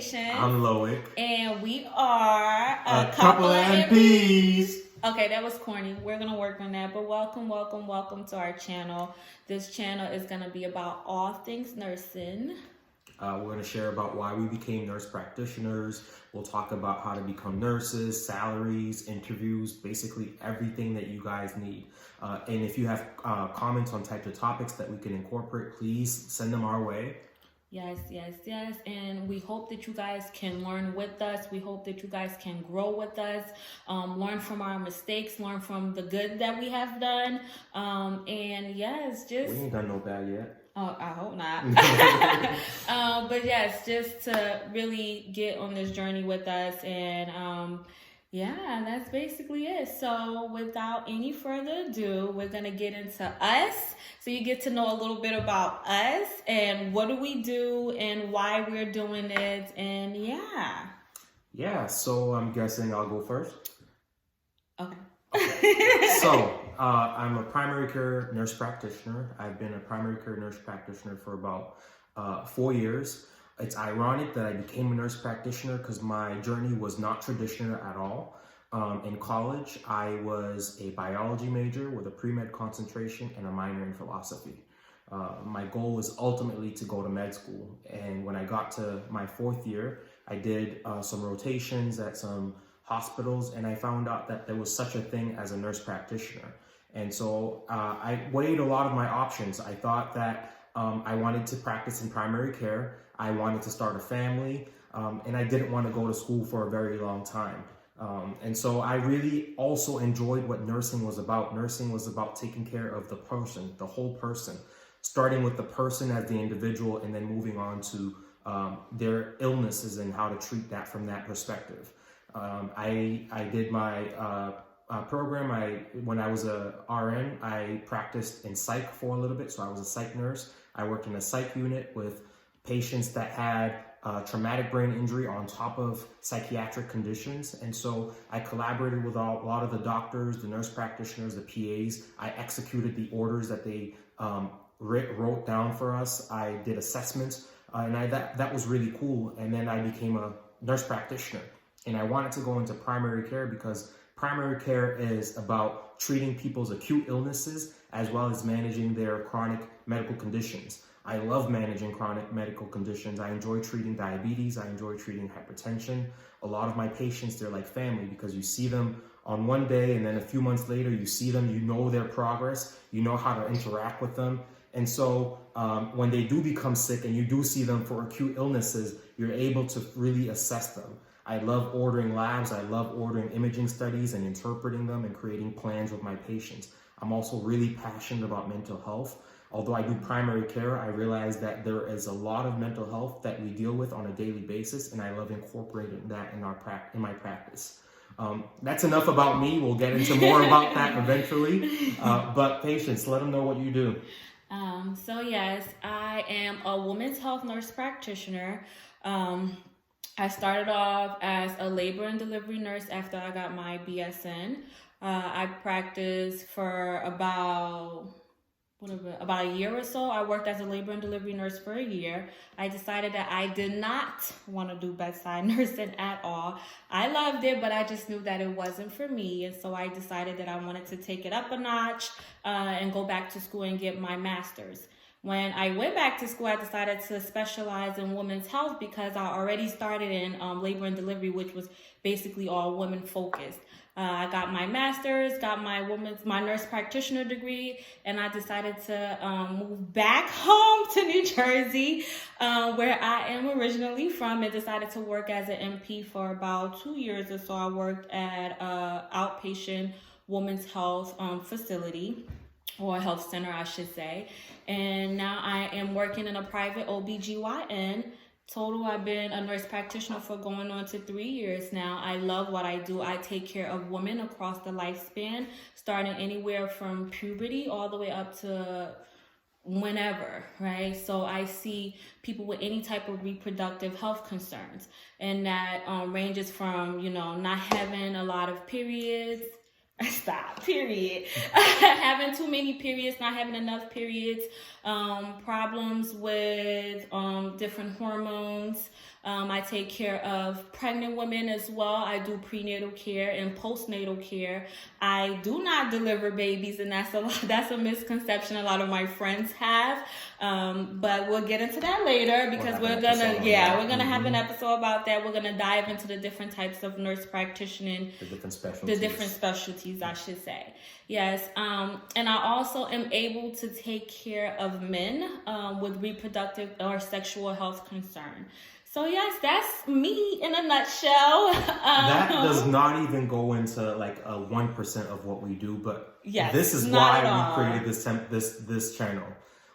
Patience. I'm Loic. And we are a couple of MPs. Okay, that was corny. We're going to work on that. But welcome to our channel. This channel is going to be about all things nursing. We're going to share about why we became nurse practitioners. We'll talk about how to become nurses, salaries, interviews, basically everything that you guys need. And if you have comments on types of topics that we can incorporate, please send them our way. Yes. And we hope that you guys can learn with us. We hope that you guys can grow with us, learn from our mistakes, learn from the good that we have done. And yes, just... We ain't done no bad yet. Oh, I hope not. But yes, just to really get on this journey with us. And yeah, that's basically it. So without any further ado, we're going to get into us. So you get to know a little bit about us and what do we do and why we're doing it. And yeah. Yeah, so I'm guessing I'll go first. Okay. So, I'm a primary care nurse practitioner. I've been a primary care nurse practitioner for about 4 years. It's ironic that I became a nurse practitioner because my journey was not traditional at all. In college, I was a biology major with a pre-med concentration and a minor in philosophy. My goal was ultimately to go to med school. And when I got to my 4th year, I did some rotations at some hospitals, and I found out that there was such a thing as a nurse practitioner. And so I weighed a lot of my options. I thought that I wanted to practice in primary care. I wanted to start a family, and I didn't want to go to school for a very long time. And so I really also enjoyed what nursing was about. Nursing was about taking care of the person, the whole person, starting with the person as the individual and then moving on to their illnesses and how to treat that from that perspective. I did my program. When I was a RN, I practiced in psych for a little bit. So I was a psych nurse. I worked in a psych unit with patients that had traumatic brain injury on top of psychiatric conditions. And so I collaborated with a lot of the doctors, the nurse practitioners, the PAs. I executed the orders that they wrote down for us. I did assessments, and that was really cool. And then I became a nurse practitioner. And I wanted to go into primary care because primary care is about treating people's acute illnesses as well as managing their chronic medical conditions. I love managing chronic medical conditions. I enjoy treating diabetes. I enjoy treating hypertension. A lot of my patients, they're like family because you see them on one day and then a few months later you see them, you know their progress, you know how to interact with them. And so when they do become sick and you do see them for acute illnesses, you're able to really assess them. I love ordering labs. I love ordering imaging studies and interpreting them and creating plans with my patients. I'm also really passionate about mental health. Although I do primary care, I realize that there is a lot of mental health that we deal with on a daily basis, and I love incorporating that in my practice. That's enough about me. We'll get into more about that eventually. But Patience, let them know what you do. So yes, I am a women's health nurse practitioner. I started off as a labor and delivery nurse after I got my BSN. I practiced for about a year or so. I worked as a labor and delivery nurse for a year. I decided that I did not want to do bedside nursing at all. I loved it, but I just knew that it wasn't for me. And so I decided that I wanted to take it up a notch and go back to school and get my master's. When I went back to school, I decided to specialize in women's health because I already started in labor and delivery, which was basically all women focused. I got my master's, got my nurse practitioner degree, and I decided to move back home to New Jersey, where I am originally from, and decided to work as an MP for about 2 years or so. I worked at an outpatient women's health facility, or health center, I should say. And now I am working in a private OBGYN. Total, I've been a nurse practitioner for going on to 3 years now. I love what I do. I take care of women across the lifespan, starting anywhere from puberty all the way up to whenever, right? So I see people with any type of reproductive health concerns, and that ranges from, not having a lot of periods, having too many periods, not having enough periods, problems with different hormones, I take care of pregnant women as well. I do prenatal care and postnatal care. I do not deliver babies, and that's a misconception a lot of my friends have. But we'll get into that later because we're gonna have an episode about that. We're gonna dive into the different types of nurse practitioning, the different specialties, I should say. Yes, and I also am able to take care of men with reproductive or sexual health concern. So yes, that's me in a nutshell. That does not even go into like a 1% of what we do, but yes, this is why we created this channel.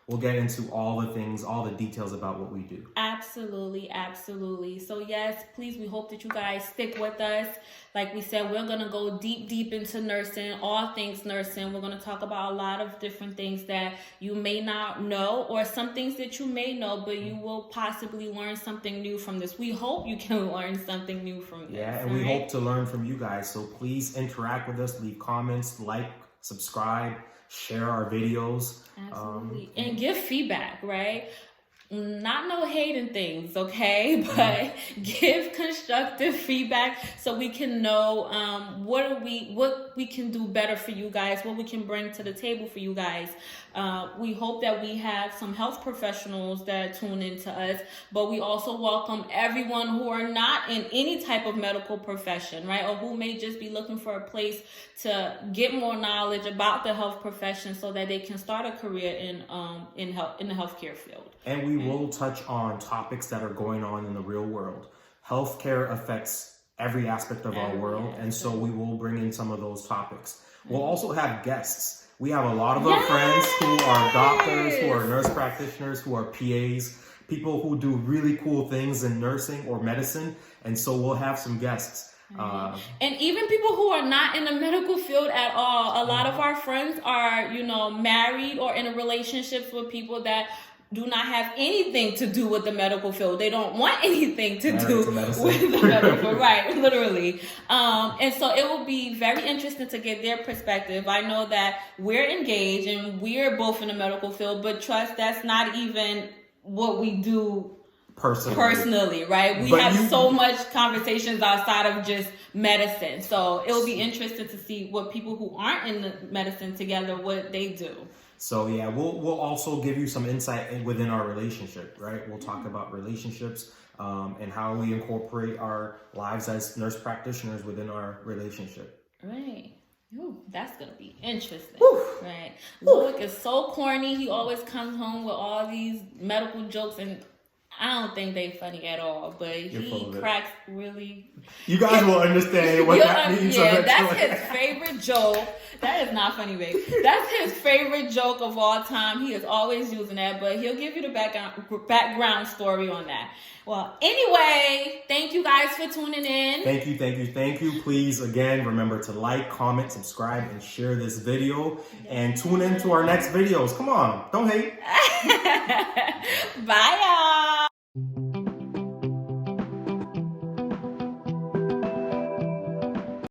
We'll get into all the things, all the details about what we do. Absolutely, absolutely. So yes, please, we hope that you guys stick with us. Like we said, we're going to go deep into nursing, all things nursing. We're going to talk about a lot of different things that you may not know, or some things that you may know, but you will possibly learn something new from this. We hope you can learn something new from this. Yeah, and we hope to learn from you guys. So please interact with us, leave comments, like, subscribe, share our videos. Absolutely. And give feedback, right? Not no hating things, okay? But give constructive feedback so we can know what we can do better for you guys, what we can bring to the table for you guys. We hope that we have some health professionals that tune into us, but we also welcome everyone who are not in any type of medical profession, right? Or who may just be looking for a place to get more knowledge about the health profession so that they can start a career in the healthcare field. And we will touch on topics that are going on in the real world. Healthcare affects every aspect of our world, and so we will bring in some of those topics. We'll also have guests. We have a lot of our friends who are doctors, who are nurse practitioners, who are PAs, people who do really cool things in nursing or medicine, and so we'll have some guests. And even people who are not in the medical field at all. A lot of our friends are, married or in relationships with people that do not have anything to do with the medical field. They don't want anything to do with the medical field, right? Literally. And so it will be very interesting to get their perspective. I know that we're engaged and we're both in the medical field, but trust, that's not even what we do personally, right? We have so much conversations outside of just medicine. So it will be interesting to see what people who aren't in the medicine together, what they do. So yeah, we'll also give you some insight within our relationship, right? We'll talk about relationships and how we incorporate our lives as nurse practitioners within our relationship. Right. Ooh, that's going to be interesting. Woo. Right. Loic is so corny. He always comes home with all these medical jokes, and I don't think they funny at all, but he cracks really. You guys will understand what that means. Yeah, that's his favorite joke. That is not funny, babe. That's his favorite joke of all time. He is always using that, but he'll give you the background story on that. Well, anyway, thank you guys for tuning in. Thank you. Please, again, remember to like, comment, subscribe, and share this video. And tune in to our next videos. Come on, don't hate. Bye, y'all.